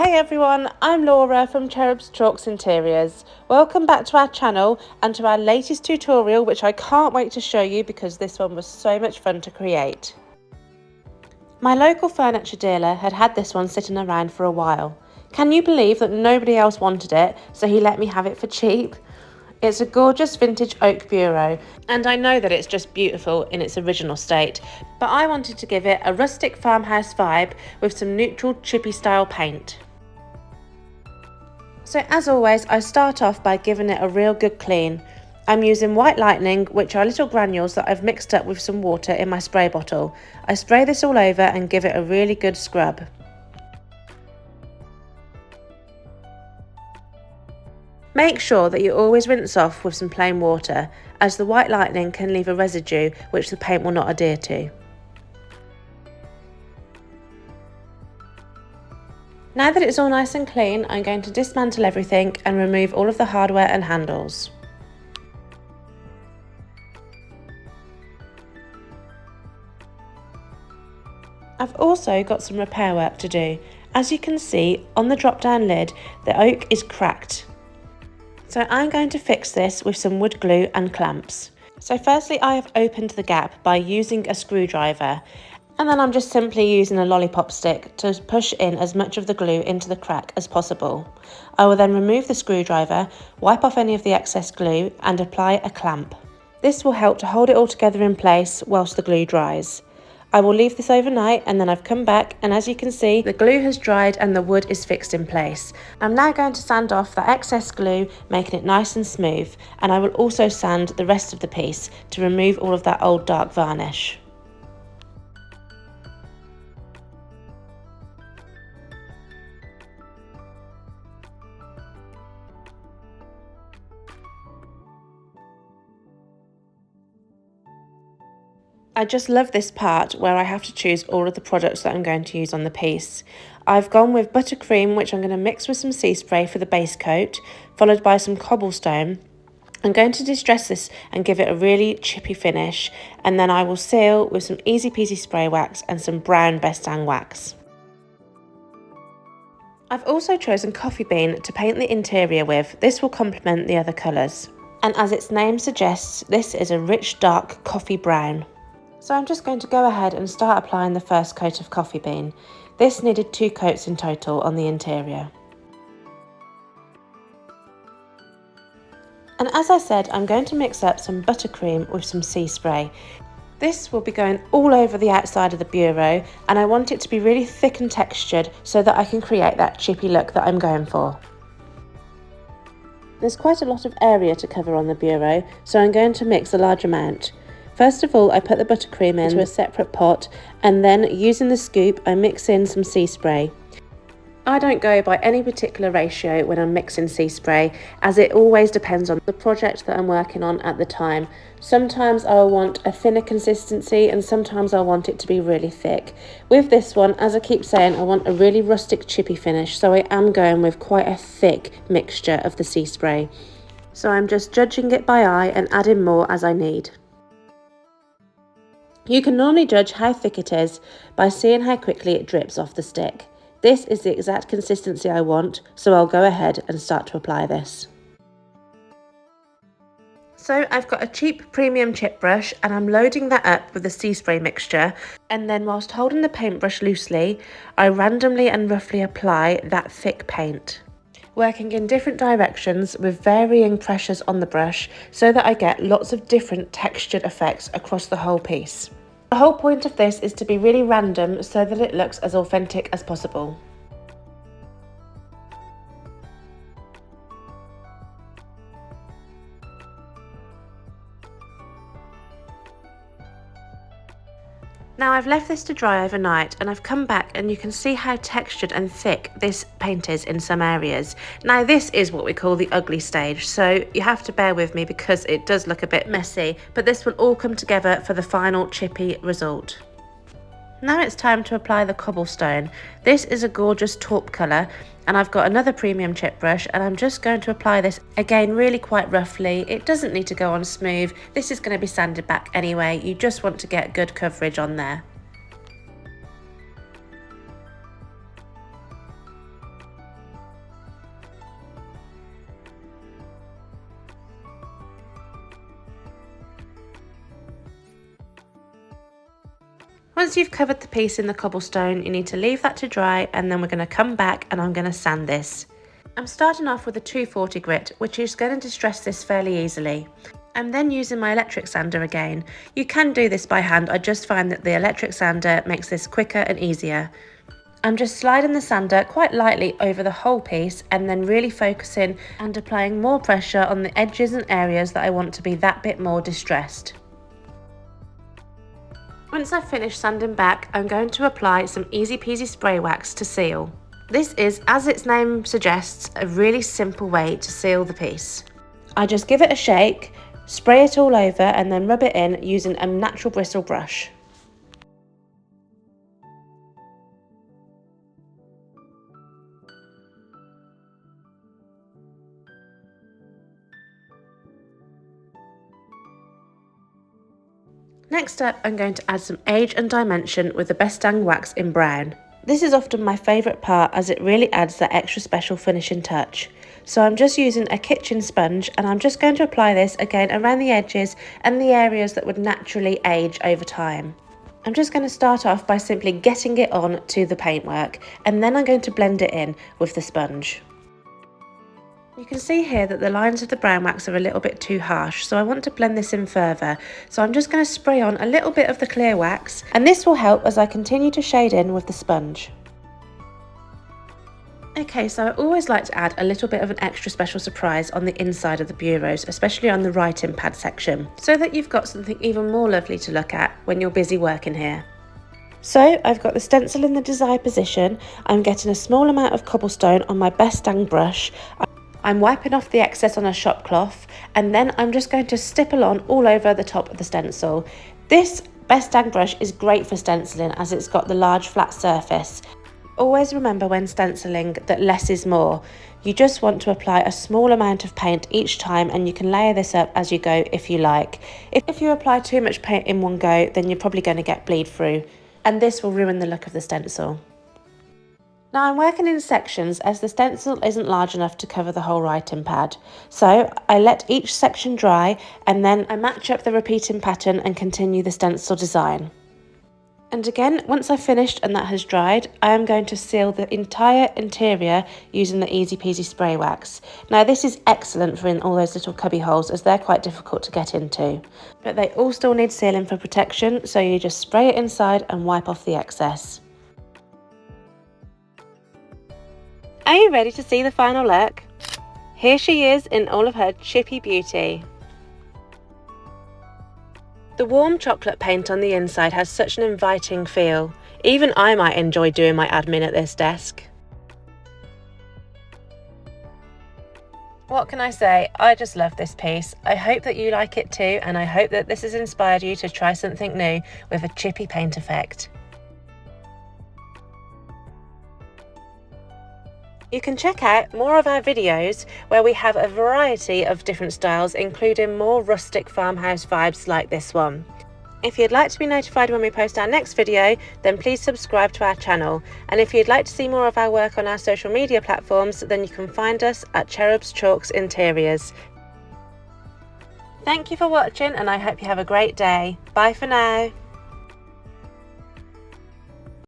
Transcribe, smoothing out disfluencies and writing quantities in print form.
Hey everyone, I'm Laura from Cherubs Chalks Interiors. Welcome back to our channel and to our latest tutorial, which I can't wait to show you because this one was so much fun to create. My local furniture dealer had this one sitting around for a while. Can you believe that nobody else wanted it, so he let me have it for cheap? It's a gorgeous vintage oak bureau, and I know that it's just beautiful in its original state, but I wanted to give it a rustic farmhouse vibe with some neutral chippy style paint. So as always, I start off by giving it a real good clean. I'm using white lightning, which are little granules that I've mixed up with some water in my spray bottle. I spray this all over and give it a really good scrub. Make sure that you always rinse off with some plain water, as the white lightning can leave a residue which the paint will not adhere to. Now that it's all nice and clean, I'm going to dismantle everything and remove all of the hardware and handles. I've also got some repair work to do. As you can see, on the drop down lid, the oak is cracked. So I'm going to fix this with some wood glue and clamps. So firstly, I have opened the gap by using a screwdriver, and then I'm just simply using a lollipop stick to push in as much of the glue into the crack as possible. I will then remove the screwdriver, wipe off any of the excess glue and apply a clamp. This will help to hold it all together in place whilst the glue dries. I will leave this overnight and then I've come back, and as you can see, the glue has dried and the wood is fixed in place. I'm now going to sand off that excess glue, making it nice and smooth, and I will also sand the rest of the piece to remove all of that old dark varnish. I just love this part where I have to choose all of the products that I'm going to use on the piece. I've gone with buttercream, which I'm going to mix with some sea spray for the base coat, followed by some cobblestone. I'm going to distress this and give it a really chippy finish, and then I will seal with some easy peasy spray wax and some brown Best Dang wax. I've also chosen coffee bean to paint the interior with. This will complement the other colours. And as its name suggests, this is a rich dark coffee brown. So I'm just going to go ahead and start applying the first coat of coffee bean. This needed 2 coats in total on the interior. And as I said, I'm going to mix up some buttercream with some sea spray. This will be going all over the outside of the bureau, and I want it to be really thick and textured so that I can create that chippy look that I'm going for. There's quite a lot of area to cover on the bureau, so I'm going to mix a large amount. First of all, I put the buttercream into a separate pot, and then using the scoop, I mix in some sea spray. I don't go by any particular ratio when I'm mixing sea spray, as it always depends on the project that I'm working on at the time. Sometimes I'll want a thinner consistency and sometimes I'll want it to be really thick. With this one, as I keep saying, I want a really rustic chippy finish, so I am going with quite a thick mixture of the sea spray. So I'm just judging it by eye and adding more as I need. You can normally judge how thick it is by seeing how quickly it drips off the stick. This is the exact consistency I want, so I'll go ahead and start to apply this. So I've got a cheap premium chip brush and I'm loading that up with the sea spray mixture, and then whilst holding the paintbrush loosely, I randomly and roughly apply that thick paint, working in different directions with varying pressures on the brush so that I get lots of different textured effects across the whole piece. The whole point of this is to be really random so that it looks as authentic as possible. Now I've left this to dry overnight, and I've come back and you can see how textured and thick this paint is in some areas. Now this is what we call the ugly stage, so you have to bear with me because it does look a bit messy, but this will all come together for the final chippy result. Now it's time to apply the cobblestone. This is a gorgeous taupe colour, and I've got another premium chip brush and I'm just going to apply this again really quite roughly. It doesn't need to go on smooth. This is going to be sanded back anyway. You just want to get good coverage on there. Once you've covered the piece in the cobblestone, you need to leave that to dry, and then we're going to come back and I'm going to sand this. I'm starting off with a 240 grit, which is going to distress this fairly easily. I'm then using my electric sander again. You can do this by hand, I just find that the electric sander makes this quicker and easier. I'm just sliding the sander quite lightly over the whole piece and then really focusing and applying more pressure on the edges and areas that I want to be that bit more distressed. Once I've finished sanding back, I'm going to apply some easy peasy spray wax to seal. This is, as its name suggests, a really simple way to seal the piece. I just give it a shake, spray it all over and then rub it in using a natural bristle brush. Next up, I'm going to add some age and dimension with the Best Dang wax in brown. This is often my favourite part as it really adds that extra special finishing touch. So I'm just using a kitchen sponge and I'm just going to apply this again around the edges and the areas that would naturally age over time. I'm just going to start off by simply getting it on to the paintwork and then I'm going to blend it in with the sponge. You can see here that the lines of the brown wax are a little bit too harsh, so I want to blend this in further. So I'm just going to spray on a little bit of the clear wax, and this will help as I continue to shade in with the sponge. Okay, so I always like to add a little bit of an extra special surprise on the inside of the bureaus, especially on the writing pad section, so that you've got something even more lovely to look at when you're busy working here. So I've got the stencil in the desired position, I'm getting a small amount of cobblestone on my Best Dang brush, I'm wiping off the excess on a shop cloth and then I'm just going to stipple on all over the top of the stencil. This Best Dang brush is great for stenciling as it's got the large flat surface. Always remember when stenciling that less is more. You just want to apply a small amount of paint each time and you can layer this up as you go if you like. If you apply too much paint in one go, then you're probably going to get bleed through and this will ruin the look of the stencil. Now I'm working in sections as the stencil isn't large enough to cover the whole writing pad. So I let each section dry and then I match up the repeating pattern and continue the stencil design. And again, once I've finished and that has dried, I am going to seal the entire interior using the easy peasy spray wax. Now this is excellent for in all those little cubby holes as they're quite difficult to get into. But they all still need sealing for protection, so you just spray it inside and wipe off the excess. Are you ready to see the final look? Here she is in all of her chippy beauty. The warm chocolate paint on the inside has such an inviting feel. Even I might enjoy doing my admin at this desk. What can I say? I just love this piece. I hope that you like it too, and I hope that this has inspired you to try something new with a chippy paint effect. You can check out more of our videos where we have a variety of different styles, including more rustic farmhouse vibes like this one. If you'd like to be notified when we post our next video, then please subscribe to our channel. And if you'd like to see more of our work on our social media platforms, then you can find us at Cherubs Chalks Interiors. Thank you for watching and I hope you have a great day. Bye for now.